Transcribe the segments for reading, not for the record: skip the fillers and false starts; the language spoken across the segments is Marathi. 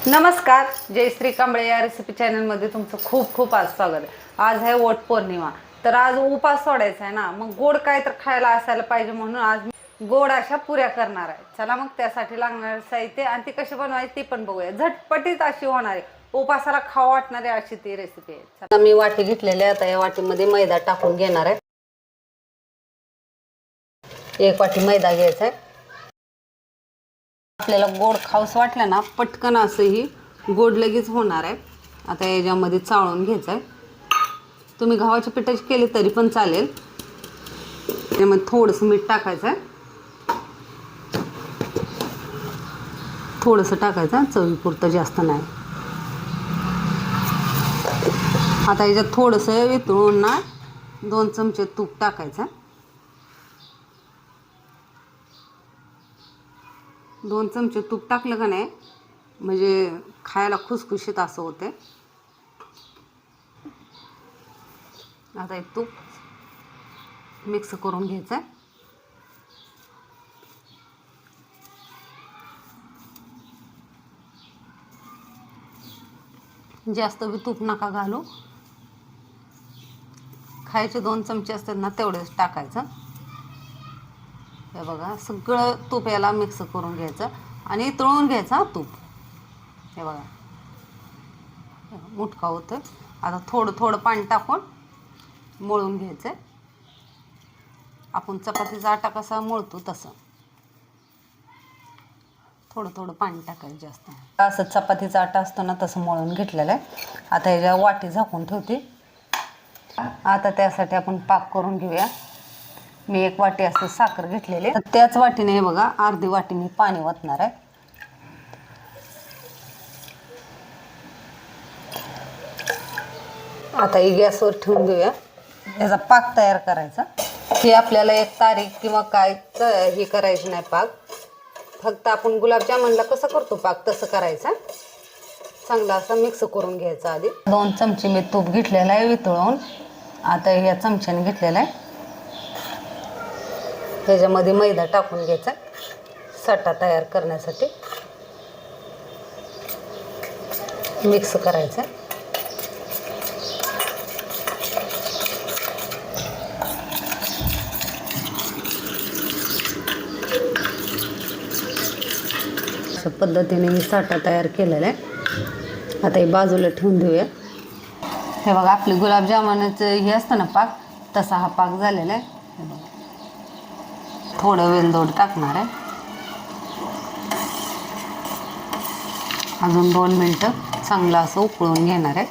नमस्कार, जयश्री कांबळे या रेसिपी चॅनलमध्ये तुमचं खूप खूप आज स्वागत आहे। आज आहे वट पौर्णिमा, तर आज उपास सोडायचा आहे ना, मग गोड काय तर खायला असायला पाहिजे म्हणून आज मी गोड अशा पुऱ्या करणार आहे। चला मग त्यासाठी लागणारे साहित्य आणि ती कशी बनवायची ती पण बघूया। झटपटीत अशी होणार आहे, उपासाला खाऊ वाटणारी अशी ती रेसिपी आहे। चला मी वाटी घेतलेली आहे, आता या वाटीमध्ये मैदा टाकून घेणार आहे। 1 वाटी मैदा घ्यायचा आहे। आपल्याला गोड खाऊस वाटलं ना, पटकन असं ही गोड लगेच होणार आहे। आता याच्यामध्ये चाळून घ्यायचं आहे। तुम्ही गव्हाच्या पिठाची केली तरी पण चालेल। त्यामध्ये थोडंसं मीठ टाकायचं आहे, थोडंसं टाकायचं चवीपुरतं, जास्त नाही। आता याच्यात थोडंसं वितळून ना 2 चमचे तूप टाकायचं। 2 चमचे तूप टाकलं का नाही म्हणजे खायला खुसखुशीत असं होते। आता हे तूप मिक्स करून घ्यायचं आहे। जास्त बी तूप नका घालू, खायचे 2 चमचे असतात ना तेवढेच टाकायचं। हे बघा, सगळं तूप याला मिक्स करून घ्यायचं आणि तळून घ्यायचं तूप। हे बघा मुटका होतं। आता थोडं थोडं पाणी टाकून मळून घ्यायचं। आपण चपातीचा आटा कसा मळतो तसं थोडं थोडं पाणी टाकायचं, जास्त असं चपातीचा आटा असतो ना तसं मळून घेतलेलं आहे। आता याच्या वाटी झाकून ठेवते। आता त्यासाठी आपण पाक करून घेऊया। मी 1 वाटी असं साखर घेतलेली, तर त्याच वाटीने हे बघा अर्धी वाटी मी पाणी ओतणार आहे। आता ही गॅसवर ठेवून देऊया। याचा पाक तयार करायचा। हे आपल्याला एक तारीख किंवा काय हे करायचं नाही पाक, फक्त आपण गुलाबजामुनला कसं करतो पाक तसं करायचा। चांगला असं मिक्स करून घ्यायचा। आधी 2 चमचे मी तूप घेतलेलं आहे वितळून, आता या चमच्याने घेतलेला आहे। त्याच्यामध्ये मैदा टाकून घ्यायचा साठा तयार करण्यासाठी, मिक्स करायचं। अशा पद्धतीने मी साठा तयार केलेला आहे। आता हे बाजूला ठेवून देऊया। हे बघा आपले गुलाबजामुनाचं हे असतं ना पाक, तसा हा पाक झालेला आहे। थोडं वेलदोड टाकणार आहे, अजून 2 मिनटं चांगलं असं उकळून घेणार आहे।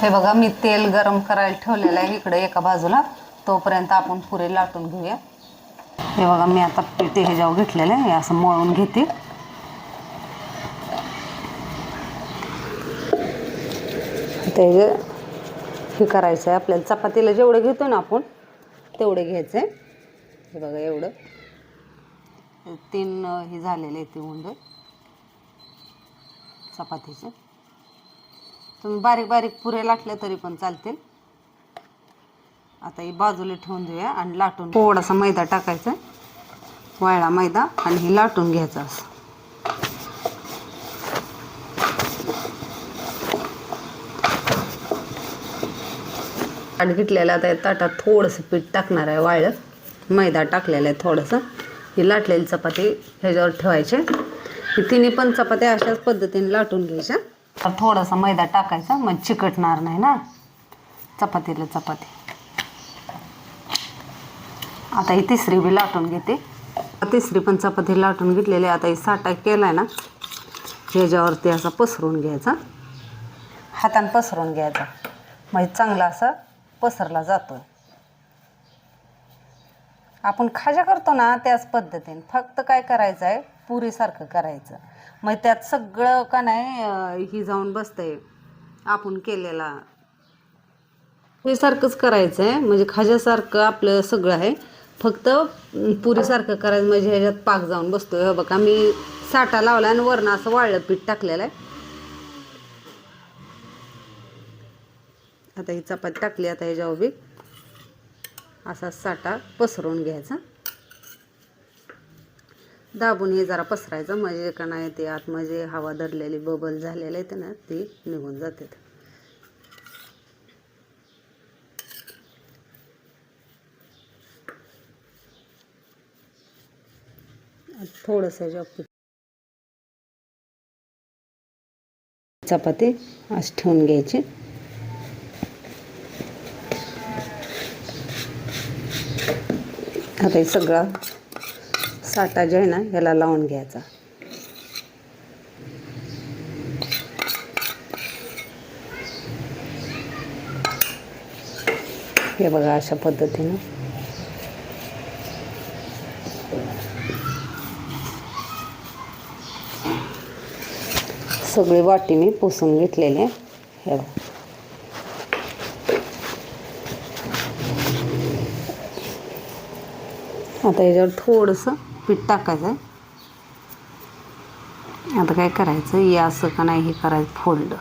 हे बघा मी तेल गरम करायला ठेवलेलं आहे इकडे एका बाजूला, तोपर्यंत आपण पुरे लाटून घेऊया। हे बघा मी आता पीठ ह्याच्यावर घेतलेलं आहे, असं मळून घेते। ते हे करायचं आहे आपल्याला, चपातीला जेवढं घेतो ना आपण तेवढं घ्यायचं आहे। हे बघा एवढं 3 हे झालेले आहे ते उंड चपातीचे। तुम्ही बारीक बारीक पुरे लाटले तरी पण चालतील। आता ही बाजूला ठेवून देऊया आणि लाटून थोडासा मैदा टाकायचा, वाळला मैदा, आणि हे लाटून घ्यायचं असं। ताट घेतलेलं, आता ताटात थोडंसं पीठ टाकणार आहे, वाळलं मैदा टाकलेलं आहे थोडंसं। ही लाटलेली चपाती ह्याच्यावर ठेवायचे। ही तिन्ही पण चपात्या अशाच पद्धतीने लाटून घ्यायच्या। थोडासा मैदा टाकायचा, मग चिकटणार नाही ना चपातीला चपाती। आता ही तिसरी बी लाटून घेते। तिसरी पण चपाती लाटून घेतलेली। आता ही साठा केलाय ना ह्याच्यावरती असा पसरून घ्यायचा, हाताने पसरून घ्यायचा, म्हणजे चांगला असा पसरला जातो। आपण खाजा करतो ना त्याच पद्धतीने, फक्त काय करायचं आहे पुरीसारखं करायचं, मग त्यात सगळं का नाही ही जाऊन बसतंय आपण केलेला। पुरीसारखंच करायचं आहे, म्हणजे खाज्यासारखं आपलं सगळं आहे, फक्त पुरीसारखं करायचं म्हणजे ह्याच्यात पाक जाऊन बसतोय। हे बघा मी साठा लावला आणि वरनं असं वाळलं पीठ टाकलेलं आहे। आता ही चपाती टाकली, आता ह्याच्यावर बी असा साठा पसरून घ्यायचा। दाबून हे जरा पसरायचं म्हणजे का नाही ते आतमध्ये हवा धरलेली बबल झालेले आहेत ना ती निघून जाते. थोडंसं चपाती अशी ठेवून घ्यायची. आता हे सगळा साठा जे आहे ना याला लावून घ्यायचा. हे बघा अशा पद्धतीने सगळी वाटी मी पुसून घेतलेले. हे बघा आता याच्यावर थोडंसं पीठ टाकायचं आहे. आता काय करायचं हे असं का नाही हे करायचं फोल्ड.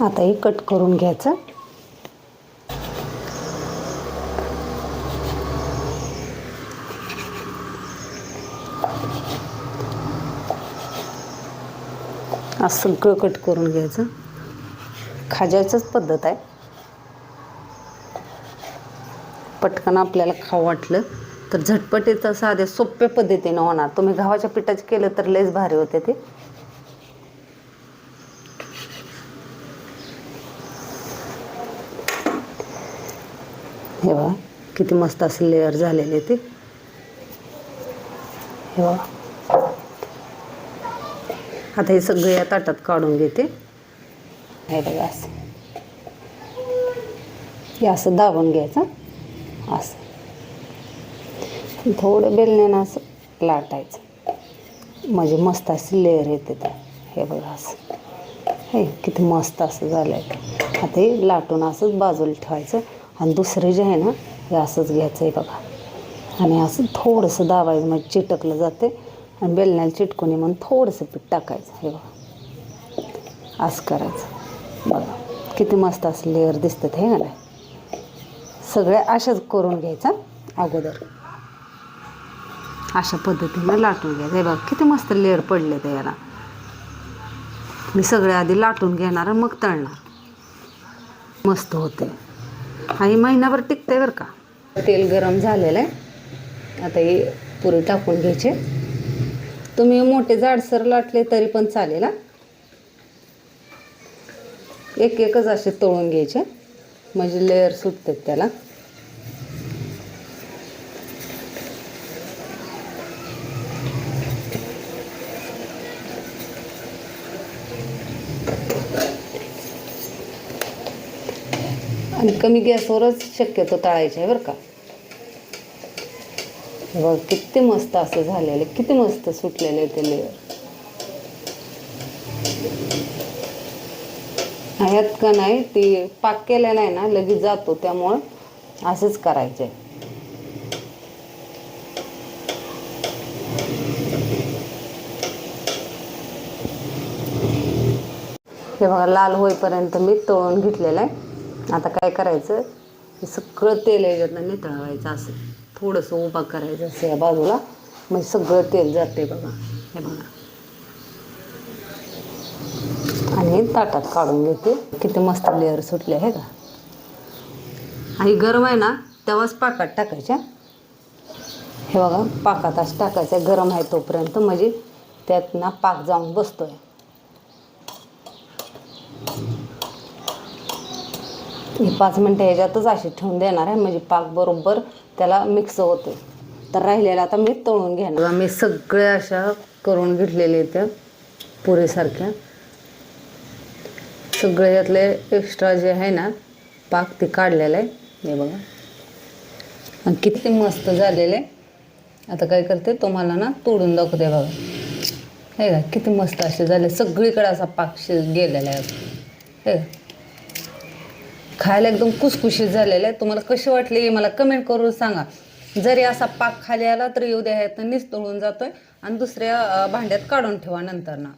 आता हे कट करून घ्यायचं. असं सगळं कट करून घ्यायचं. खाज्याचंच पद्धत आहे. पटकन आपल्याला खाऊ वाटलं तर झटपटीचं साध्या सोप्या पद्धतीनं होणार. तुम्ही गव्हाच्या पिठाचं केलं तर लयच भारी होते ते. हे बघा किती मस्त असं लेअर झालेले ते. हे बघा आता हे सगळं या ताटात काढून घेते. हे बघा असं हे असं दाबून घ्यायचं. असं थोडं बेलण्यानं असं लाटायचं म्हणजे मस्त अशी लेअर येते ते. हे बघा असं हे किती मस्त असं झालं आहे. आता हे लाटून असंच बाजूला ठेवायचं आणि दुसरं जे आहे ना हे असंच घ्यायचं आहे बघा आणि असं थोडंसं दाबायचं म्हणजे चिटकलं जाते आणि बेलण्याला चिटकून म्हणून थोडंसं पीठ टाकायचं. हे बघा असं करायचं. बघा किती मस्त असं लेअर दिसतात हे का नाही. सगळ्या अशाच करून घ्यायचा अगोदर. अशा पद्धतीनं लाटून घ्यायचं. हे बघा किती मस्त लेअर पडले ते याला. मी सगळे आधी लाटून घेणार मग तळणार. मस्त होते आणि महिनाभर टिकते बरं का. तेल गरम झालेलं आहे. आता हे पुरी टाकून घ्यायचे. तुम्ही मोठे जाडसर लाटले तरी पण चालेल. एक एकच असे तळून घ्यायचे म्हणजे लेअर सुटतात त्याला. आणि कमी गॅसवरच शक्यतो तळायचे आहे बरं का. बघ किती मस्त असं झालेलं. किती मस्त सुटलेले ते लेअर. ह्यात का नाही ती पाक केलेला आहे ना लगेच जातो त्यामुळं असंच करायचं आहे. हे बघा लाल होईपर्यंत मी तळून घेतलेलं आहे. आता काय करायचं हे सगळं तेल याच्यातनं नितळवायचं. असं थोडंसं उभा करायचं असं या बाजूला म्हणजे सगळं तेल जाते बघा. हे बघा आणि ताटात काढून घेते. किती मस्त लेअर सुटले आहे का. आणि गरम आहे ना तेव्हाच पाकात टाकायच्या. हे बघा पाकात असं टाकायचं गरम आहे तोपर्यंत म्हणजे त्यात ना पाक जाऊन बसतोय. हे 5 मिनटं ह्याच्यातच अशी ठेवून देणार आहे म्हणजे पाक बरोबर त्याला मिक्स होते. तर राहिलेला आता मी तळून घेणार. मी सगळ्या अशा करून घेतलेल्या त्या पुरीसारख्या. सगळे यातले एक्स्ट्रा जे आहे ना पाक ते काढलेलं आहे. हे बघा आणि किती मस्त झालेले. आता काय करते तुम्हाला ना तोडून दाखवते बघा. हे का किती मस्त असे झाले. सगळीकडे असा पाक गेलेला आहे. हे खायला एकदम कुसकुशीत झालेलं आहे. तुम्हाला कशी वाटली मला कमेंट करून सांगा. जरी असा पाक खाली आला तरी उद्या ह्यातनं निस्तळून जातोय आणि दुसऱ्या भांड्यात काढून ठेवा नंतर ना.